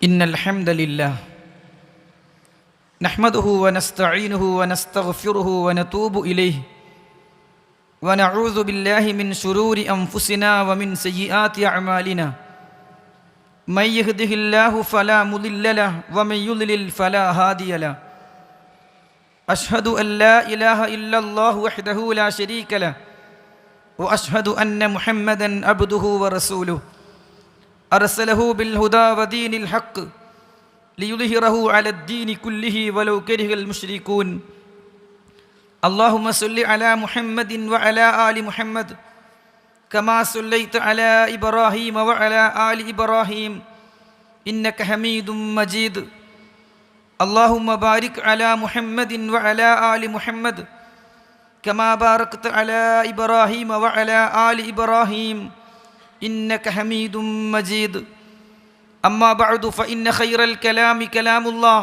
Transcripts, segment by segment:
إن الحمد لله نحمده ونستعينه ونستغفره ونتوب إليه ونعوذ بالله من شرور أنفسنا ومن سيئات أعمالنا من يهده الله فلا مضل له ومن يضلل فلا هادي له أشهد أن لا إله إلا الله وحده لا شريك له وأشهد أن محمدا عبده ورسوله أرسله بالهدى ودين الحق ليظهره على الدين كله ولو كره المشركون اللهم صل على محمد وعلى آل محمد كما صليت على إبراهيم وعلى آل إبراهيم إنك حميد مجيد اللهم بارك على محمد وعلى آل محمد كما باركت على إبراهيم وعلى آل إبراهيم إنك حميد مجيد أما بعد فإن خير الكلام كلام الله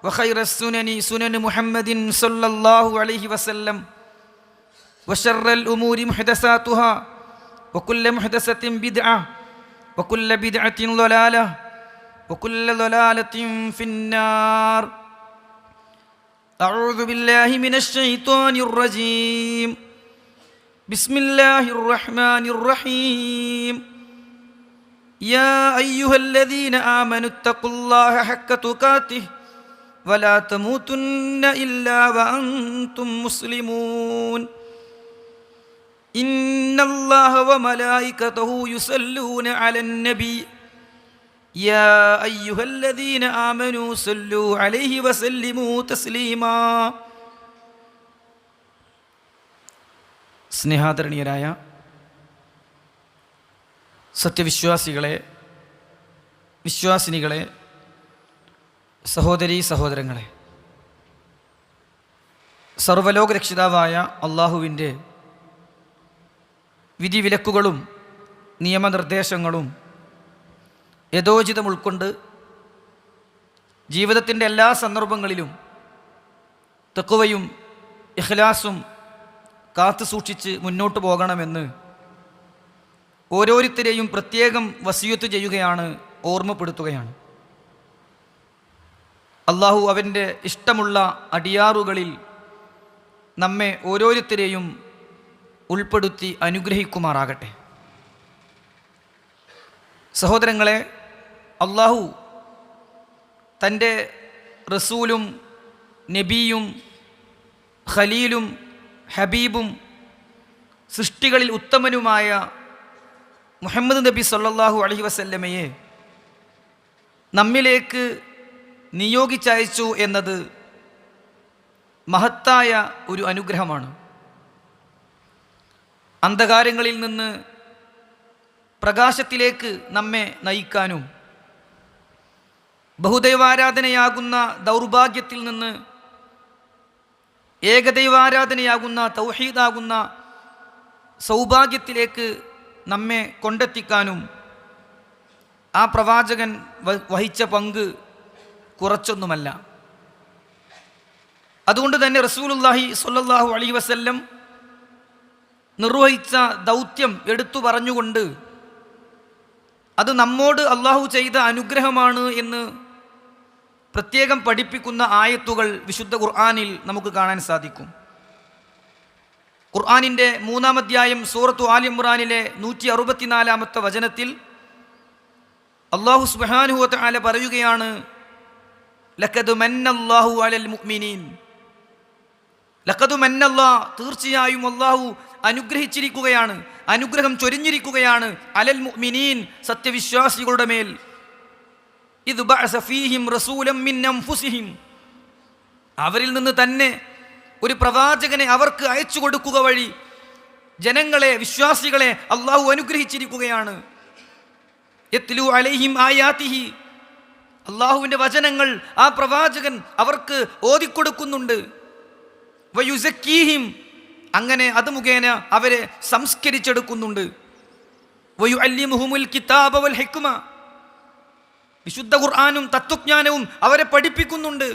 وخير السنن سنن محمد صلى الله عليه وسلم وشر الأمور محدثاتها وكل محدثة بدعة وكل بدعة ضلالة وكل ضلالة في النار أعوذ بالله من الشيطان الرجيم بسم الله الرحمن الرحيم يا أيها الذين آمنوا اتقوا الله حق تقاته ولا تموتن إلا وأنتم مسلمون إن الله وملائكته يصلون على النبي يا أيها الذين آمنوا صلوا عليه وسلموا تسليما സ്നേഹാദരണീയരായ സത്യവിശ്വാസികളെ, വിശ്വാസിനികളെ, സഹോദരീ സഹോദരങ്ങളെ, സർവ്വലോകരക്ഷിതാവായ അള്ളാഹുവിൻ്റെ വിധിവിലക്കുകളും നിയമനിർദ്ദേശങ്ങളും യഥോചിതം ഉൾക്കൊണ്ട് ജീവിതത്തിൻ്റെ എല്ലാ സന്ദർഭങ്ങളിലും തഖ്വയും ഇഖ്ലാസും കാത്തു സൂക്ഷിച്ച് മുന്നോട്ട് പോകണമെന്ന് ഓരോരുത്തരെയും പ്രത്യേകം വസിയത്ത് ചെയ്യുകയാണ്, ഓർമ്മപ്പെടുത്തുകയാണ്. അള്ളാഹു അവൻ്റെ ഇഷ്ടമുള്ള അടിയാറുകളിൽ നമ്മെ ഓരോരുത്തരെയും ഉൾപ്പെടുത്തി അനുഗ്രഹിക്കുമാറാകട്ടെ. സഹോദരങ്ങളെ, അള്ളാഹു തൻ്റെ റസൂലും നബിയും ഖലീലും ഹബീബും സൃഷ്ടികളിൽ ഉത്തമനുമായ മുഹമ്മദ് നബി സല്ലല്ലാഹു അലൈഹി വസല്ലമയെ നമ്മിലേക്ക് നിയോഗിച്ചയച്ചു എന്നത് മഹത്തായ ഒരു അനുഗ്രഹമാണ്. അന്ധകാരങ്ങളിൽ നിന്ന് പ്രകാശത്തിലേക്ക് നമ്മെ നയിക്കാനും ബഹുദൈവാരാധനയാകുന്ന ദൗർഭാഗ്യത്തിൽ നിന്ന് ഏകദൈവാരാധനയാകുന്ന തൗഹീദാകുന്ന സൗഭാഗ്യത്തിലേക്ക് നമ്മെ കൊണ്ടെത്തിക്കാനും ആ പ്രവാചകൻ വഹിച്ച പങ്ക് കുറച്ചൊന്നുമല്ല. അതുകൊണ്ട് തന്നെ റസൂലുള്ളാഹി സ്വല്ലല്ലാഹു അലൈഹി വസല്ലം നിർവഹിച്ച ദൗത്യം എടുത്തു പറഞ്ഞുകൊണ്ട് അത് നമ്മോട് അള്ളാഹു ചെയ്ത അനുഗ്രഹമാണ് എന്ന് പ്രത്യേകം പഠിപ്പിക്കുന്ന ആയത്തുകൾ വിശുദ്ധ ഖുർആനിൽ നമുക്ക് കാണാൻ സാധിക്കും. ഖുർആനിൻ്റെ 3-ാം അധ്യായം സൂറത്തു ആൽ ഇംറാനിലെ 164-ാമത്തെ വചനത്തിൽ അല്ലാഹു സുബ്ഹാനഹു വ തആല പറയുകയാണ്, ലഖദ് മന്നല്ലാഹു അലൽ മുഅ്മിനീൻ. ലഖദ് മന്നല്ലാഹ്, തീർച്ചയായും അല്ലാഹു അനുഗ്രഹിച്ചിരിക്കുകയാണ്, അനുഗ്രഹം ചൊരിഞ്ഞിരിക്കുകയാണ്, അലൽ മുഅ്മിനീൻ, സത്യവിശ്വാസികളുടെ മേൽ. ഇദ് ബഅസ ഫീഹിം റസൂലൻ മിൻ അൻഫുസിഹിം, അവരിൽ നിന്ന് തന്നെ ഒരു പ്രവാചകനെ അവർക്ക് അയച്ചു കൊടുക്കുക വഴി ജനങ്ങളെ, വിശ്വാസികളെ അള്ളാഹു അനുഗ്രഹിച്ചിരിക്കുകയാണ്. യത്ലു അലൈഹിം ആയാതിഹി, അള്ളാഹുവിൻ്റെ വചനങ്ങൾ ആ പ്രവാചകൻ അവർക്ക് ഓതിക്കൊടുക്കുന്നുണ്ട്. വയുസക്കീഹിം, അങ്ങനെ അത് മുഖേന അവരെ സംസ്കരിച്ചെടുക്കുന്നുണ്ട്. വയുഅല്ലിമുഹുമുൽ കിതാബ വൽ ഹിക്മ, വിശുദ്ധ ഖുർആനും തത്വജ്ഞാനവും അവരെ പഠിപ്പിക്കുന്നുണ്ട്.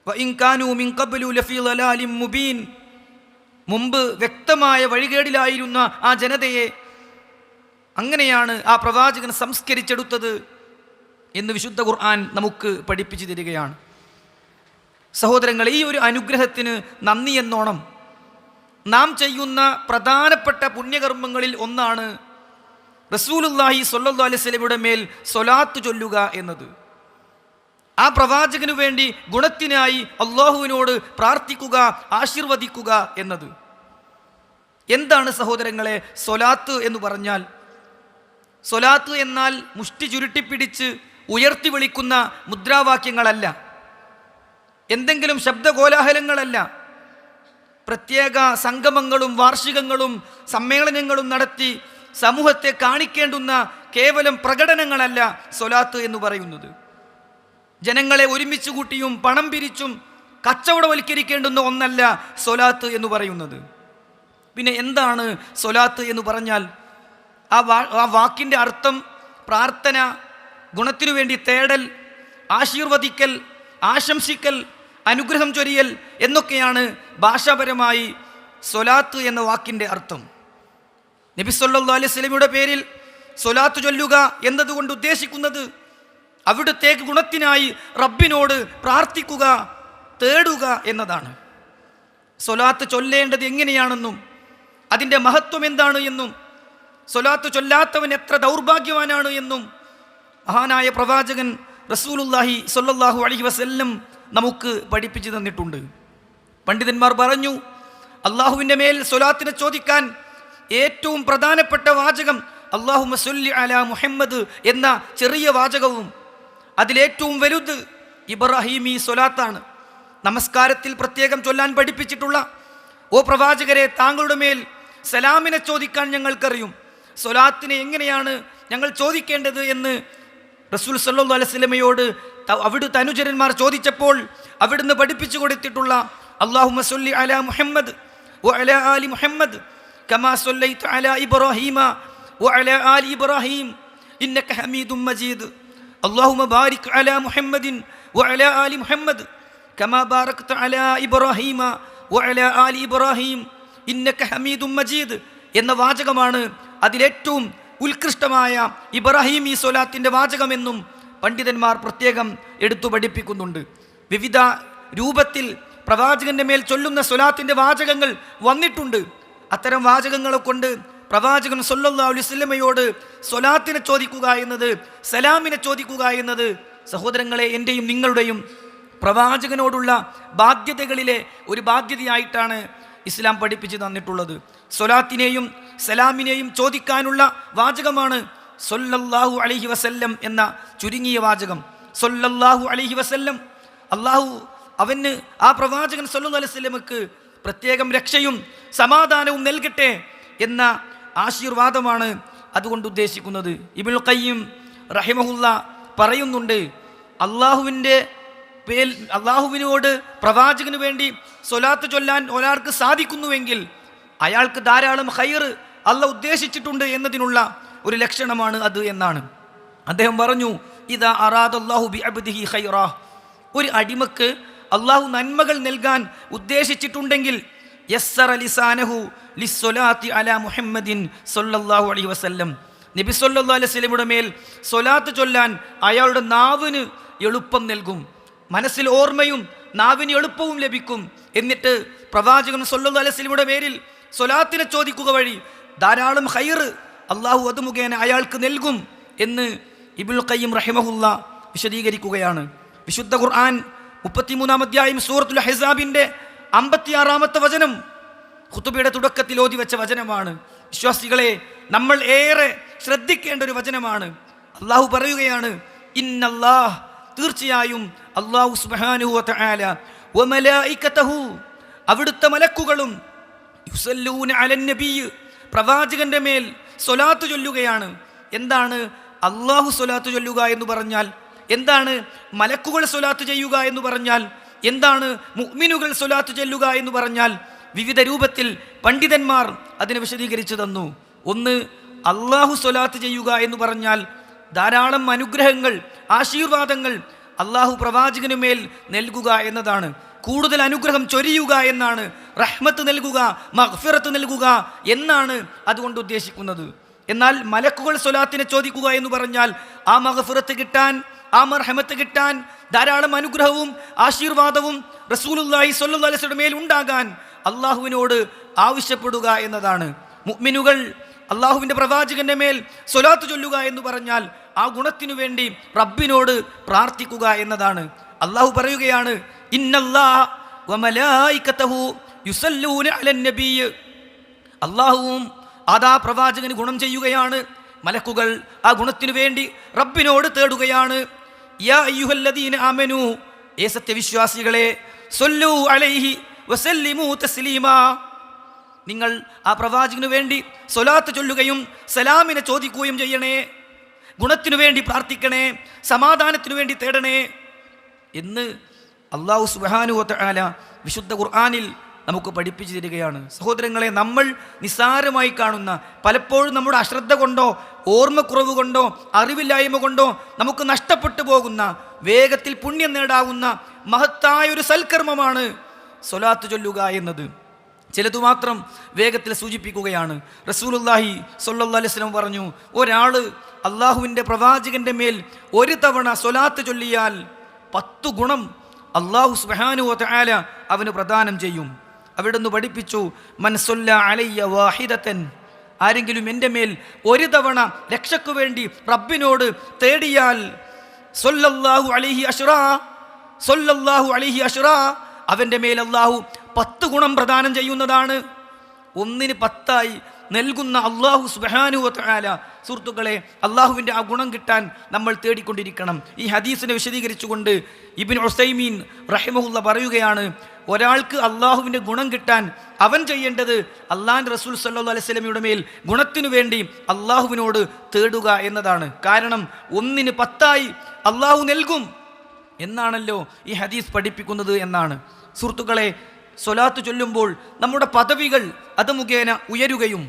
വഇൻ കാനൂ മിൻ ഖബ്ലു ലഫീ ളലാലിൻ മുബീൻ, മുമ്പ് വ്യക്തമായ വഴികേടിലായിരുന്ന ആ ജനതയെ അങ്ങനെയാണ് ആ പ്രവാചകൻ സംസ്കരിച്ചെടുത്തത്. എന്ന് വിശുദ്ധ ഖുർആൻ നമുക്ക് പഠിപ്പിച്ചു തരികയാണ്. സഹോദരങ്ങളെ, ഈ ഒരു അനുഗ്രഹത്തിന് നന്ദി എന്നോണം നാം ചെയ്യുന്ന പ്രധാനപ്പെട്ട പുണ്യകർമ്മങ്ങളിൽ ഒന്നാണ് റസൂലുള്ളാഹി സ്വല്ലല്ലാഹു അലൈഹി വസല്ലമയുടെ മേൽ സ്വലാത്ത് ചൊല്ലുക എന്നത്. ആ പ്രവാചകനു വേണ്ടി ഗുണത്തിനായി അള്ളാഹുവിനോട് പ്രാർത്ഥിക്കുക, ആശീർവദിക്കുക എന്നത്. എന്താണ് സഹോദരങ്ങളെ സ്വലാത്ത് എന്ന് പറഞ്ഞാൽ? സ്വലാത്ത് എന്നാൽ മുഷ്ടി ചുരുട്ടിപ്പിടിച്ച് ഉയർത്തി വിളിക്കുന്ന മുദ്രാവാക്യങ്ങളല്ല, എന്തെങ്കിലും ശബ്ദകോലാഹലങ്ങളല്ല, പ്രത്യേക സംഗമങ്ങളും വാർഷികങ്ങളും സമ്മേളനങ്ങളും നടത്തി സമൂഹത്തെ കാണിക്കേണ്ടുന്ന കേവലം പ്രകടനങ്ങളല്ല സ്വലാത്ത് എന്ന് പറയുന്നത്. ജനങ്ങളെ ഒരുമിച്ച് കൂട്ടിയും പണം പിരിച്ചും കച്ചവടവൽക്കരിക്കേണ്ടുന്ന ഒന്നല്ല സ്വലാത്ത് എന്ന് പറയുന്നത്. പിന്നെ എന്താണ് സ്വലാത്ത് എന്ന് പറഞ്ഞാൽ? ആ വാക്കിൻ്റെ അർത്ഥം പ്രാർത്ഥന, ഗുണത്തിനു വേണ്ടി തേടൽ, ആശീർവദിക്കൽ, ആശംസിക്കൽ, അനുഗ്രഹം ചൊരിയൽ എന്നൊക്കെയാണ് ഭാഷാപരമായി സ്വലാത്ത് എന്ന വാക്കിൻ്റെ അർത്ഥം. നബി സല്ലല്ലാഹു അലൈഹി വസല്ലമയുടെ പേരിൽ സ്വലാത്ത് ചൊല്ലുക എന്നതുകൊണ്ട് ഉദ്ദേശിക്കുന്നത് അവിടുത്തേക്ക് ഗുണത്തിനായി റബ്ബിനോട് പ്രാർത്ഥിക്കുക, തേടുക എന്നതാണ്. സ്വലാത്ത് ചൊല്ലേണ്ടത് എങ്ങനെയാണെന്നും അതിൻ്റെ മഹത്വം എന്താണ് എന്നും സ്വലാത്ത് ചൊല്ലാത്തവൻ എത്ര ദൗർഭാഗ്യവാനാണ് എന്നും മഹാനായ പ്രവാചകൻ റസൂലുള്ളാഹി സ്വല്ലല്ലാഹു അലൈഹി വസല്ലം നമുക്ക് പഠിപ്പിച്ചു തന്നിട്ടുണ്ട്. പണ്ഡിതന്മാർ പറഞ്ഞു, അള്ളാഹുവിൻ്റെ മേൽ സ്വലാത്തിനെ ചോദിക്കാൻ ഏറ്റവും പ്രധാനപ്പെട്ട വാചകം അല്ലാഹുമ്മ സ്വല്ലി അലാ മുഹമ്മദ് എന്ന ചെറിയ വാചകവും അതിലേറ്റവും വലുത് ഇബ്രാഹീമി സ്വലാത്താണ്. നമസ്കാരത്തിൽ പ്രത്യേകം ചൊല്ലാൻ പഠിപ്പിച്ചിട്ടുള്ള ഓ പ്രവാചകരെ, താങ്കളുടെ മേൽ സലാമിനെ ചോദിക്കാൻ ഞങ്ങൾക്കറിയും, സ്വലാത്തിനെ എങ്ങനെയാണ് ഞങ്ങൾ ചോദിക്കേണ്ടത് എന്ന് റസൂൽ സല്ലല്ലാഹു അലൈഹി വസല്ലമയോട് അവിടുത്തെ അനുചരന്മാർ ചോദിച്ചപ്പോൾ അവിടുന്ന് പഠിപ്പിച്ചു കൊടുത്തിട്ടുള്ള അല്ലാഹുമ്മ സ്വല്ലി അലാ മുഹമ്മദ് വഅലാ ആലി മുഹമ്മദ് കമാ സ്വല്ലൈത അലാ ഇബ്രാഹീമ വഅലാ ആലി ഇബ്രാഹീം ഇന്നക ഹമീദും മജീദ് അല്ലാഹുമ്മ ബാരിക് അലാ മുഹമ്മദിൻ വഅലാ ആലി മുഹമ്മദ് കമാ ബാരക്ത അലാ ഇബ്രാഹീമ വഅലാ ആലി ഇബ്രാഹീം ഇന്നക ഹമീദും മജീദ് എന്ന വാചകമാണ് അതിലേറ്റവും ഉത്കൃഷ്ടമായ ഇബ്രാഹീമി സ്വലാത്തിൻ്റെ വാചകമെന്നും പണ്ഡിതന്മാർ പ്രത്യേകം എടുത്തു പഠിപ്പിക്കുന്നുണ്ട്. വിവിധ രൂപത്തിൽ പ്രവാചകന്റെ മേൽ ചൊല്ലുന്ന സ്വലാത്തിൻ്റെ വാചകങ്ങൾ വന്നിട്ടുണ്ട്. അത്തരം വാചകങ്ങളെ കൊണ്ട് പ്രവാചകൻ സല്ലല്ലാഹു അലൈഹി വസല്ലമയോട് സ്വലാത്തിനെ ചോദിക്കുക എന്നത്, സലാമിനെ ചോദിക്കുക എന്നത് സഹോദരങ്ങളെ എൻ്റെയും നിങ്ങളുടെയും പ്രവാചകനോടുള്ള ബാധ്യതകളിലെ ഒരു ബാധ്യതയായിട്ടാണ് ഇസ്ലാം പഠിപ്പിച്ചു തന്നിട്ടുള്ളത്. സ്വലാത്തിനെയും സലാമിനെയും ചോദിക്കാനുള്ള വാചകമാണ് സല്ലല്ലാഹു അലൈഹി വസല്ലം എന്ന ചുരുങ്ങിയ വാചകം. സല്ലല്ലാഹു അലൈഹി വസല്ലം, അള്ളാഹു അവന് ആ പ്രവാചകൻ സല്ലല്ലാഹു അലൈഹി വസല്ലമക്ക് പ്രത്യേകം രക്ഷയും സമാധാനവും നൽകട്ടെ എന്ന ആശീർവാദമാണ് അതുകൊണ്ട് ഉദ്ദേശിക്കുന്നത്. ഇബ്നുൽ ഖയ്യിം റഹിമഹുല്ല പറയുന്നുണ്ട്, അള്ളാഹുവിനോട് പ്രവാചകന് വേണ്ടി സ്വലാത്ത് ചൊല്ലാൻ ഒരാൾക്ക് സാധിക്കുന്നുവെങ്കിൽ അയാൾക്ക് ധാരാളം ഖൈർ അള്ളാഹ് ഉദ്ദേശിച്ചിട്ടുണ്ട് എന്നതിനുള്ള ഒരു ലക്ഷണമാണ് അത് എന്നാണ് അദ്ദേഹം പറഞ്ഞു. ഇദാ അറാദല്ലാഹു ബിഅബ്ദിഹി ഖൈറാ, ഒരു അടിമക്ക് അള്ളാഹു നന്മകൾ നൽകാൻ ഉദ്ദേശിച്ചിട്ടുണ്ടെങ്കിൽ യസ്സറ ലിസാനഹു ലിസ്സലാത്തി അലാ മുഹമ്മദിൻ സല്ലല്ലാഹു അലൈഹി വസല്ലം, നബി സല്ലല്ലാഹു അലൈഹി വസല്ലമയുടെ മേൽ സ്വലാത്ത് ചൊല്ലാൻ അയാളുടെ നാവിന് എളുപ്പം നൽകും, മനസ്സിൽ ഓർമ്മയും നാവിന് എളുപ്പവും ലഭിക്കും. എന്നിട്ട് പ്രവാചകൻ സല്ലല്ലാഹു അലൈഹി വസല്ലമയുടെ പേരിൽ സ്വലാത്തിനെ ചോദിക്കുക വഴി ധാരാളം ഖൈർ അള്ളാഹു അത് മുഖേന അയാൾക്ക് നൽകും എന്ന് ഇബ്നുൽ ഖയ്യിം റഹിമഹുല്ല വിശദീകരിക്കുകയാണ്. വിശുദ്ധ ഖുർആൻ 33-ാം അധ്യായം സൂറത്തുൽ അഹ്സാബിൻ്റെ 56-ാമത്തെ വചനം ഖുതുബയുടെ തുടക്കത്തിൽ ഓതി വെച്ച വചനമാണ്. വിശ്വാസികളെ, നമ്മൾ ഏറെ ശ്രദ്ധിക്കേണ്ട ഒരു വചനമാണ്. അള്ളാഹു പറയുകയാണ്, ഇന്നല്ലാഹ്, തീർച്ചയായും അള്ളാഹു സുബ്ഹാനഹു വ തആല വ മലായികതഹു, അവിടുത്തെ മലക്കുകളും യുസല്ലൂന അലൻ നബി, പ്രവാചകന്റെ മേൽ സ്വലാത്ത് ചൊല്ലുകയാണ്. എന്താണ് അള്ളാഹു സ്വലാത്ത് ചൊല്ലുക എന്ന് പറഞ്ഞാൽ? എന്താണ് മലക്കുകൾ സ്വലാത്ത് ചെയ്യുക എന്ന് പറഞ്ഞാൽ? എന്താണ് മുഅ്മിനുകൾ സ്വലാത്ത് ചൊല്ലുക എന്ന് പറഞ്ഞാൽ? വിവിധ രൂപത്തിൽ പണ്ഡിതന്മാർ അതിനെ വിശദീകരിച്ചു തന്നു. ഒന്ന്, അള്ളാഹു സ്വലാത്ത് ചെയ്യുക എന്ന് പറഞ്ഞാൽ ധാരാളം അനുഗ്രഹങ്ങൾ, ആശീർവാദങ്ങൾ അള്ളാഹു പ്രവാചകനു മേൽ നൽകുക എന്നതാണ്. കൂടുതൽ അനുഗ്രഹം ചൊരിയുക എന്നാണ്, റഹ്മത്ത് നൽകുക, മഗ്ഫിറത്ത് നൽകുക എന്നാണ് അതുകൊണ്ട് ഉദ്ദേശിക്കുന്നത്. എന്നാൽ മലക്കുകൾ സ്വലാത്തിനെ ചോദിക്കുക എന്ന് പറഞ്ഞാൽ ആ മഗ്ഫിറത്ത് കിട്ടാൻ, ആ മർഹമത്ത് കിട്ടാൻ, ധാരാളം അനുഗ്രഹവും ആശീർവാദവും റസൂലുള്ളാഹി സ്വല്ലല്ലാഹു അലൈഹി വസല്ലം മേൽ ഉണ്ടാകാൻ അള്ളാഹുവിനോട് ആവശ്യപ്പെടുക എന്നതാണ്. മുഅ്മിനുകൾ അള്ളാഹുവിൻ്റെ പ്രവാചകന്റെ മേൽ സ്വലാത്ത് ചൊല്ലുക എന്ന് പറഞ്ഞാൽ ആ ഗുണത്തിനു വേണ്ടി റബ്ബിനോട് പ്രാർത്ഥിക്കുക എന്നതാണ്. അള്ളാഹു പറയുകയാണ്, ഇന്നല്ലാഹ വമലായികതഹു യുസല്ലൂന അലൻ നബിയ്യ്. അള്ളാഹുവും അതാ പ്രവാചകന് ഗുണം ചെയ്യുകയാണ്, മലക്കുകൾ ആ ഗുണത്തിനു വേണ്ടി റബ്ബിനോട് തേടുകയാണ്. യാ അയ്യുഹല്ലദീന ആമനൂ, ഏ സത്യവിശ്വാസികളെ, സ്വല്ലൂ അലൈഹി വസല്ലിമൂ തസ്ലീമാ, നിങ്ങൾ ആ പ്രവാചകന് വേണ്ടി സ്വലാത്ത് ചൊല്ലുകയും സലാമിനെ ചോദിക്കുകയും ചെയ്യണേ, ഗുണത്തിനു വേണ്ടി പ്രാർത്ഥിക്കണേ, സമാധാനത്തിനു വേണ്ടി തേടണേ എന്ന് അല്ലാഹു സുബ്ഹാനഹു വ തആല വിശുദ്ധ ഖുർആനിൽ നമുക്ക് പഠിപ്പിച്ചു തരികയാണ്. സഹോദരങ്ങളെ, നമ്മൾ നിസ്സാരമായി കാണുന്ന, പലപ്പോഴും നമ്മുടെ അശ്രദ്ധ കൊണ്ടോ ഓർമ്മക്കുറവ് കൊണ്ടോ അറിവില്ലായ്മ കൊണ്ടോ നമുക്ക് നഷ്ടപ്പെട്ടു പോകുന്ന, വേഗത്തിൽ പുണ്യം നേടാവുന്ന മഹത്തായ ഒരു സൽക്കർമ്മമാണ് സ്വലാത്ത് ചൊല്ലുക എന്നത്. ചിലതു മാത്രം വേഗത്തിൽ സൂചിപ്പിക്കുകയാണ്. റസൂലുള്ളാഹി സ്വല്ലല്ലാഹു അലൈഹി വസല്ലം പറഞ്ഞു, ഒരാൾ അള്ളാഹുവിൻ്റെ പ്രവാചകന്റെ മേൽ ഒരു തവണ സ്വലാത്ത് ചൊല്ലിയാൽ 10 ഗുണം അല്ലാഹു സുബ്ഹാനഹു വ തആല അവന് പ്രദാനം ചെയ്യും. അവിടുന്ന് പഠിപ്പിച്ചു, മൻ സ്വല്ല അലയ്യ വാഹിദതൻ, ആരെങ്കിലും എൻ്റെ മേൽ ഒരു തവണ രക്ഷയ്ക്കു വേണ്ടി റബ്ബിനോട് തേടിയാൽ സ്വല്ലല്ലാഹു അലൈഹി അശ്റാ, സ്വല്ലല്ലാഹു അലൈഹി അശ്റാ, അവൻ്റെ മേൽ അല്ലാഹു 10 ഗുണം പ്രദാനം ചെയ്യുന്നതാണ്. 1ന് 10 നൽകുന്ന അല്ലാഹു സുബ്ഹാനഹു വ തആല. സുഹൃത്തുക്കളെ, അള്ളാഹുവിൻ്റെ ആ ഗുണം കിട്ടാൻ നമ്മൾ തേടിക്കൊണ്ടിരിക്കണം. ഈ ഹദീസിനെ വിശദീകരിച്ചുകൊണ്ട് ഇബ്നു ഉസൈമീൻ റഹിമഹുല്ല പറയുകയാണ്, ഒരാൾക്ക് അള്ളാഹുവിൻ്റെ ഗുണം കിട്ടാൻ അവൻ ചെയ്യേണ്ടത് അള്ളാഹിൻ്റെ റസൂൽ സല്ലല്ലാഹു അലൈഹി വസല്ലമയുടെ മേൽ ഗുണത്തിനു വേണ്ടി അള്ളാഹുവിനോട് തേടുക എന്നതാണ്. കാരണം 1ന് 10 അള്ളാഹു നൽകും എന്നാണല്ലോ ഈ ഹദീസ് പഠിപ്പിക്കുന്നത് എന്നാണ്. സുഹൃത്തുക്കളെ, സ്വലാത്ത് ചൊല്ലുമ്പോൾ നമ്മുടെ പദവികൾ അത് മുഖേന ഉയരുകയും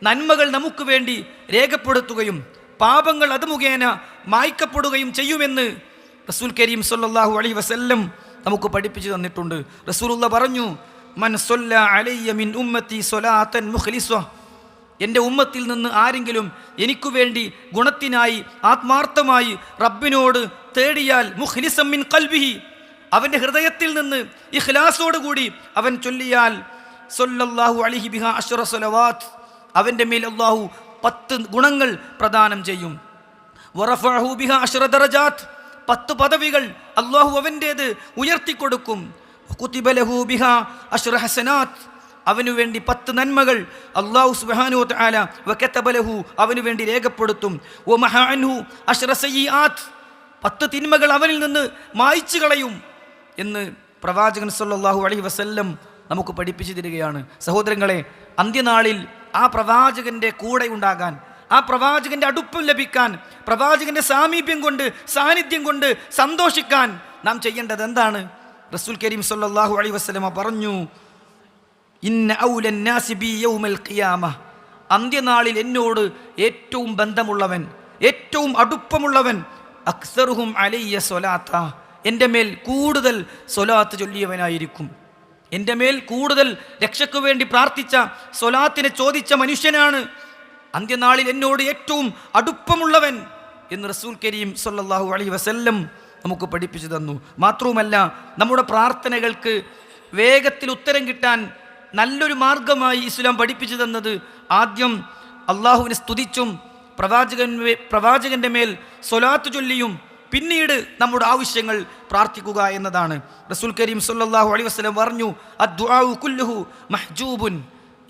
നന്മകൾ നമുക്ക് വേണ്ടി രേഖപ്പെടുത്തുകയും പാപങ്ങൾ അത് മുഖേന മായ്ക്കപ്പെടുകയും ചെയ്യുമെന്ന് റസൂൽ കരീം സ്വല്ലല്ലാഹു അലൈഹി വസല്ലം നമുക്ക് പഠിപ്പിച്ചു തന്നിട്ടുണ്ട്. റസൂലുള്ള പറഞ്ഞു, മൻ സ്വല്ല അലയ്യ മിൻ ഉമ്മത്തി സ്വലാത്തൻ മുഖ്ലിസ, എൻ്റെ ഉമ്മത്തിൽ നിന്ന് ആരെങ്കിലും എനിക്കു വേണ്ടി ഗുണത്തിനായി ആത്മാർത്ഥമായി റബ്ബിനോട് തേടിയാൽ, മുഖ്ലിസം മിൻ ഖൽബിഹി, അവൻ്റെ ഹൃദയത്തിൽ നിന്ന് ഇഖ്ലാസോടുകൂടി അവൻ ചൊല്ലിയാൽ, സ്വല്ലല്ലാഹു അലൈഹി ബിഹാ അശ്റ സ്വലവാത്ത്, അവൻ്റെ മേൽ അല്ലാഹു 10 ഗുണങ്ങൾ പ്രദാനം ചെയ്യും. വറഫഅഹു ബിഹാ അശ്റ ദറജാത്ത്, 10 പദവികൾ അല്ലാഹു അവൻ്റേത് ഉയർത്തിക്കൊടുക്കും. കുതിബ ലഹു ബിഹാ അശ്റ ഹസനാത്ത്, അവനു വേണ്ടി 10 നന്മകൾ അല്ലാഹു സുബ്ഹാനഹു വ തആല വകതബ ലഹു, അവനു വേണ്ടി രേഖപ്പെടുത്തും. വമഹ അൻഹു അശ്റ സയ്യിആത്ത്, 10 തിന്മകൾ അവനിൽ നിന്ന് മായ്ച്ചു കളയും എന്ന് പ്രവാചകൻ സല്ലല്ലാഹു അലൈഹി വസല്ലം നമുക്ക് പഠിപ്പിച്ചു തരികയാണ്. സഹോദരങ്ങളെ, അന്ത്യനാളിൽ ആ പ്രവാചകന്റെ കൂടെ ഉണ്ടാകാൻ, ആ പ്രവാചകന്റെ അടുപ്പം ലഭിക്കാൻ, പ്രവാചകന്റെ സാമീപ്യം കൊണ്ട്, സാന്നിധ്യം കൊണ്ട് സന്തോഷിക്കാൻ നാം ചെയ്യേണ്ടത് എന്താണ്? റസൂൽ കരീം സല്ലല്ലാഹു അലൈഹി വസല്ലം പറഞ്ഞു, ഇന്ന ഔലൻ നാസി ബി യൗമൽ ഖിയാമ, അന്ത്യനാളിൽ എന്നോട് ഏറ്റവും ബന്ധമുള്ളവൻ, ഏറ്റവും അടുപ്പമുള്ളവൻ, അക്സറുഹും അലയ്യ സ്വലാത്ത, എൻ്റെ മേൽ കൂടുതൽ സ്വലാത്ത് ചൊല്ലിയവനായിരിക്കും. എൻ്റെ മേൽ കൂടുതൽ രക്ഷയ്ക്കു വേണ്ടി പ്രാർത്ഥിച്ച, സ്വലാത്തിനെ ചോദിച്ച മനുഷ്യനാണ് അന്ത്യനാളിൽ എന്നോട് ഏറ്റവും അടുപ്പമുള്ളവൻ എന്ന് റസൂൽ കരീം സല്ലല്ലാഹു അലൈഹി വസല്ലം നമുക്ക് പഠിപ്പിച്ചു തന്നു. മാത്രവുമല്ല, നമ്മുടെ പ്രാർത്ഥനകൾക്ക് വേഗത്തിൽ ഉത്തരം കിട്ടാൻ നല്ലൊരു ഇസ്ലാം പഠിപ്പിച്ചു തന്നത്, ആദ്യം അള്ളാഹുവിനെ സ്തുതിച്ചും പ്രവാചകന്റെ മേൽ സ്വലാത്ത് ചൊല്ലിയും പിന്നീട് നമ്മുടെ ആവശ്യങ്ങൾ പ്രാർത്ഥിക്കുക എന്നതാണ്. റസൂൽ കരീം സല്ലല്ലാഹു അലൈഹി വസല്ലം പറഞ്ഞു, അദ്ദുആഉ കുല്ലുഹു മഹ്ജൂബുൻ,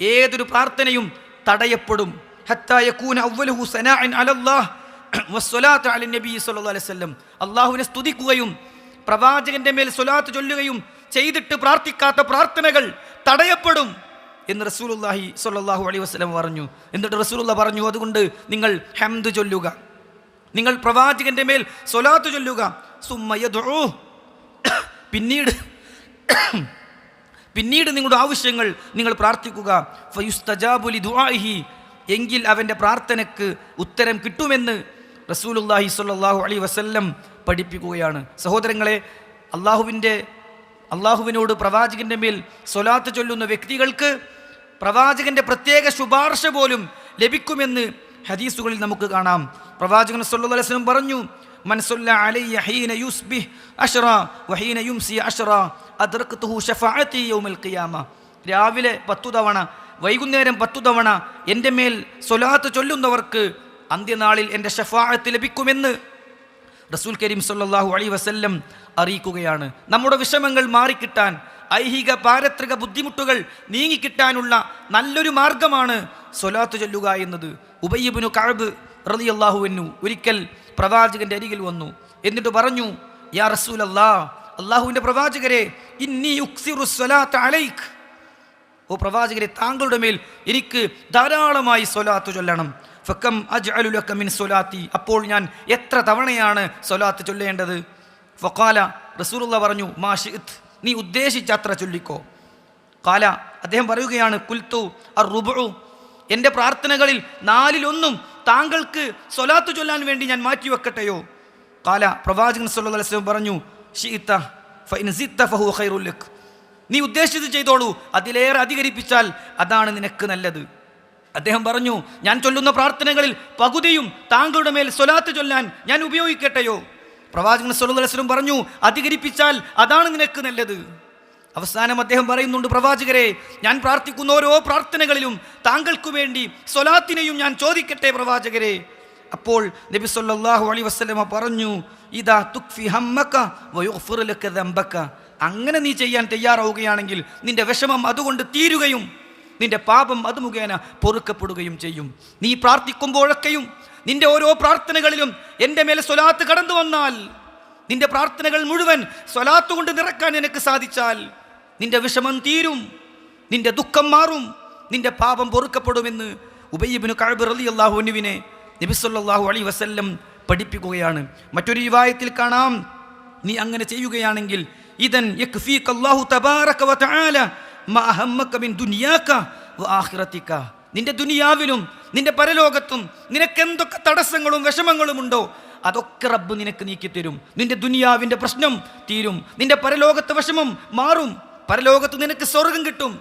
ഏതൊരു പ്രാർത്ഥനയും തടയപ്പെടും. ഹത്താ യകൂന അവ്വലുഹു സനാഅൻ അലല്ലാഹ് വസ്സലാത്തു അലൻ നബി സല്ലല്ലാഹു അലൈഹി വസല്ലം, അള്ളാഹുവിനെ സ്തുതിക്കുകയും പ്രവാചകന്റെ മേൽ സ്വലാത്ത് ചൊല്ലുകയും ചെയ്തിട്ട് പ്രാർത്ഥിക്കാത്ത പ്രാർത്ഥനകൾ തടയപ്പെടും എന്ന് റസൂലുള്ളാഹി സ്വല്ലല്ലാഹു അലൈഹി വസല്ലം പറഞ്ഞു. എന്നിട്ട് റസൂലുള്ള പറഞ്ഞു, അതുകൊണ്ട് നിങ്ങൾ ഹംദ് ചൊല്ലുക, നിങ്ങൾ പ്രവാചകന്റെ മേൽ സ്വലാത്ത് ചൊല്ലുക. സുമ്മ യദ്ഉ, പിന്നീട് നിങ്ങളുടെ ആവശ്യങ്ങൾ നിങ്ങൾ പ്രാർത്ഥിക്കുക. ഫയുസ്തജാബു ലിദുആഇഹി, എങ്കിൽ അവൻ്റെ പ്രാർത്ഥനയ്ക്ക് ഉത്തരം കിട്ടുമെന്ന് റസൂലുള്ളാഹി സ്വല്ലല്ലാഹു അലൈഹി വസല്ലം പഠിപ്പിക്കുകയാണ്. സഹോദരങ്ങളെ, അള്ളാഹുവിനോട് പ്രവാചകന്റെ മേൽ സ്വലാത്ത് ചൊല്ലുന്ന വ്യക്തികൾക്ക് പ്രവാചകന്റെ പ്രത്യേക ശുപാർശ പോലും ലഭിക്കുമെന്ന് ഹദീസുകളിൽ നമുക്ക് കാണാം. പ്രവാചകൻ സല്ലല്ലാഹു അലൈഹി വസല്ലം പറഞ്ഞു, മൻ സല്ല അലയ്യ ഹീന യുസ്ബിഹ് അശ്റ വഹീന യുംസി അശ്റ അദ്റക്തുഹു ശഫാഅതി യൗമൽ ഖിയാമ. രാവിലെ 10 തവണ വൈകുന്നേരം 10 തവണ എൻ്റെ മേൽ സ്വലാത്ത് ചൊല്ലുന്നവർക്ക് അന്ത്യനാളിൽ എൻ്റെ ഷഫാഅത്ത് ലഭിക്കുമെന്ന് റസൂൽ കരീം സല്ലല്ലാഹു അലൈഹി വസല്ലം അറിയിക്കുകയാണ്. നമ്മുടെ വിഷമങ്ങൾ മാറിക്കിട്ടാൻ, ഐഹിക പാരത്രിക ബുദ്ധിമുട്ടുകൾ നീങ്ങിക്കിട്ടാനുള്ള നല്ലൊരു മാർഗമാണ് സ്വലാത്ത് ചൊല്ലുക എന്നത്. ഉബയ്യ് ഇബ്നു കഅബ് റളിയല്ലാഹു അൻഹു ഒരിക്കൽ പ്രവാചകന്റെ അരികിൽ വന്നു. എന്നിട്ട് പറഞ്ഞു, യാ റസൂലല്ലാഹ്, അല്ലാഹുവിൻ്റെ പ്രവാചകരെ, ഇന്നി ഉക്സിറു സ്വലാത്ത അലൈക്, ഓ പ്രവാചകരെ, താങ്കളുടെ മേൽ എനിക്ക് ധാരാളമായി സ്വലാത്ത് ചൊല്ലണം. ഫകം അജ്അലു ലക മിൻ സ്വലാത്തി, അപ്പോൾ ഞാൻ എത്ര തവണയാണ് സ്വലാത്ത് ചൊല്ലേണ്ടത്? ഫഖാല, റസൂലുള്ളാഹി പറഞ്ഞു, മാ ശിഅ്ത്, നീ ഉദ്ദേശിച്ച അത്ര ചൊല്ലിക്കോ. ഖാല, അദ്ദേഹം പറയുകയാണ്, കുൽതു അർറുബഉ, എൻ്റെ പ്രാർത്ഥനകളിൽ 4/1 താങ്കൾക്ക് സ്വലാത്ത് ചൊല്ലാൻ വേണ്ടി ഞാൻ മാറ്റിവെക്കട്ടെയോ? ഖാല, പ്രവാചകൻ സല്ലല്ലാഹു അലൈഹി വസല്ലം പറഞ്ഞു, ശിഅ്ത ഫഇൻ സിദ്ത ഫഹുവ ഖൈറുൽ ലക്, നീ ഉദ്ദേശിച്ചത് ചെയ്തോളൂ, അതിലേറെ അധികരിപ്പിച്ചാൽ അതാണ് നിനക്ക് നല്ലത്. അദ്ദേഹം പറഞ്ഞു, ഞാൻ ചൊല്ലുന്ന പ്രാർത്ഥനകളിൽ പകുതിയും താങ്കളുടെ മേൽ സ്വലാത്ത് ചൊല്ലാൻ ഞാൻ ഉപയോഗിക്കട്ടെയോ? പ്രവാചകൻ സല്ലല്ലാഹു അലൈഹി വസല്ലം പറഞ്ഞു, അധികരിപ്പിച്ചാൽ അതാണ് നിനക്ക് നല്ലത്. അവസാനം അദ്ദേഹം പറയുന്നുണ്ട്, പ്രവാചകരെ, ഞാൻ പ്രാർത്ഥിക്കുന്ന ഓരോ പ്രാർത്ഥനകളിലും താങ്കൾക്ക് വേണ്ടി സ്വലാത്തിനെയും ഞാൻ ചോദിക്കട്ടെ പ്രവാചകരെ? അപ്പോൾ നബി സല്ലല്ലാഹു അലൈഹി വസല്ലം പറഞ്ഞു, ഇദാ തുക്ഫി ഹമ്മക വയുഗ്ഫിർ ലക ദംബക, അങ്ങനെ നീ ചെയ്യാൻ തയ്യാറാവുകയാണെങ്കിൽ നിന്റെ വിഷമം അതുകൊണ്ട് തീരുകയും നിന്റെ പാപം അത് മുഖേന പൊറുക്കപ്പെടുകയും ചെയ്യും. നീ പ്രാർത്ഥിക്കുമ്പോഴൊക്കെയും നിന്റെ ഓരോ പ്രാർത്ഥനകളിലും എൻ്റെ മേലെ സ്വലാത്ത് കടന്നു വന്നാൽ, നിന്റെ പ്രാർത്ഥനകൾ മുഴുവൻ സ്വലാത്ത് കൊണ്ട് നിറക്കാൻ നിനക്ക് സാധിച്ചാൽ നിന്റെ വിഷമം തീരും, നിന്റെ ദുഃഖം മാറും, നിന്റെ പാപം പൊറുക്കപ്പെടുമെന്ന് ഉബയ്യ് ഇബ്നു കഅബ് റളിയല്ലാഹു അൻഹുവിനെ നബി സല്ലല്ലാഹു അലൈഹി വസല്ലം പഠിപ്പിക്കുകയാണ്. മറ്റൊരു റിവായത്തിൽ കാണാം, നീ അങ്ങനെ ചെയ്യുകയാണെങ്കിൽ ഇദൻ യക്ഫീക അല്ലാഹു തബാറക വ തആല മാ അഹമ്മക മിൻ ദുനിയാക വ ആഖിറതിക, നിന്റെ ദുനിയാവിലും നിന്റെ പരലോകത്തും നിനക്ക് എന്തൊക്കെ തടസ്സങ്ങളും വിഷമങ്ങളും ഉണ്ടോ അതൊക്കെ റബ്ബ് നിനക്ക് നീക്കിത്തരും. നിന്റെ ദുനിയാവിൻ്റെ പ്രശ്നം തീരും, നിന്റെ പരലോകത്തെ വിഷമം മാറും, പരലോകത്ത് നിനക്ക് സ്വർഗം കിട്ടും,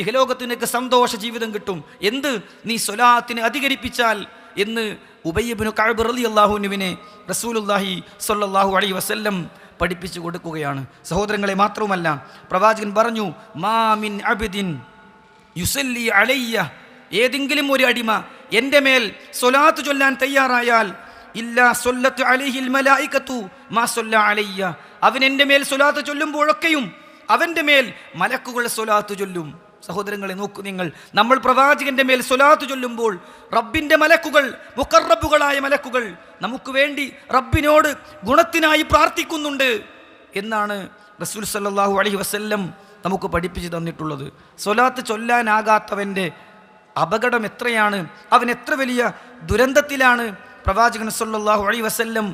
ഇഹലോകത്ത് നിനക്ക് സന്തോഷ ജീവിതം കിട്ടും. എന്ത്? നീ സ്വലാത്തിനെ അധികരിപ്പിച്ചാൽ എന്ന് ഉബയ്യ് ഇബ്നു കഅബ് റളിയല്ലാഹു അൻഹുവിനെ റസൂലുള്ളാഹി സ്വല്ലല്ലാഹു അലൈഹി വസല്ലം പഠിപ്പിച്ചു കൊടുക്കുകയാണ്. സഹോദരങ്ങളെ, മാത്രവുമല്ല പ്രവാചകൻ പറഞ്ഞു, മാ മിൻ അബ്ദിൻ യുസല്ലി അലയ്യ, ഏതെങ്കിലും ഒരു അടിമ എൻ്റെ മേൽ സ്വലാത്ത് ചൊല്ലാൻ തയ്യാറായാൽ ഇല്ലാ സ്വല്ലത്തു അലൈഹിൽ മലായികത്തു മാ സ്വല്ല അലയ്യ, അവൻ എൻ്റെ മേൽ സ്വലാത്ത് ചൊല്ലുമ്പോഴൊക്കെയും അവൻ്റെ മേൽ മലക്കുകൾ സ്വലാത്ത് ചൊല്ലും. സഹോദരങ്ങളെ, നോക്കൂ നിങ്ങൾ, നമ്മൾ പ്രവാചകന്റെ മേൽ സ്വലാത്ത് ചൊല്ലുമ്പോൾ റബ്ബിൻ്റെ മലക്കുകൾ, മുഖറബുകളായ മലക്കുകൾ നമുക്ക് വേണ്ടി റബ്ബിനോട് ഗുണത്തിനായി പ്രാർത്ഥിക്കുന്നുണ്ട് എന്നാണ് റസൂൽ സല്ലല്ലാഹു അലൈഹി വസല്ലം നമുക്ക് പഠിപ്പിച്ചു തന്നിട്ടുള്ളത്. സ്വലാത്ത് ചൊല്ലാനാകാത്തവൻ്റെ അപകടം എത്രയാണ്, അവൻ എത്ര വലിയ ദുരന്തത്തിലാണ്, പ്രവാചകൻ സല്ലല്ലാഹു അലൈഹി വസല്ലം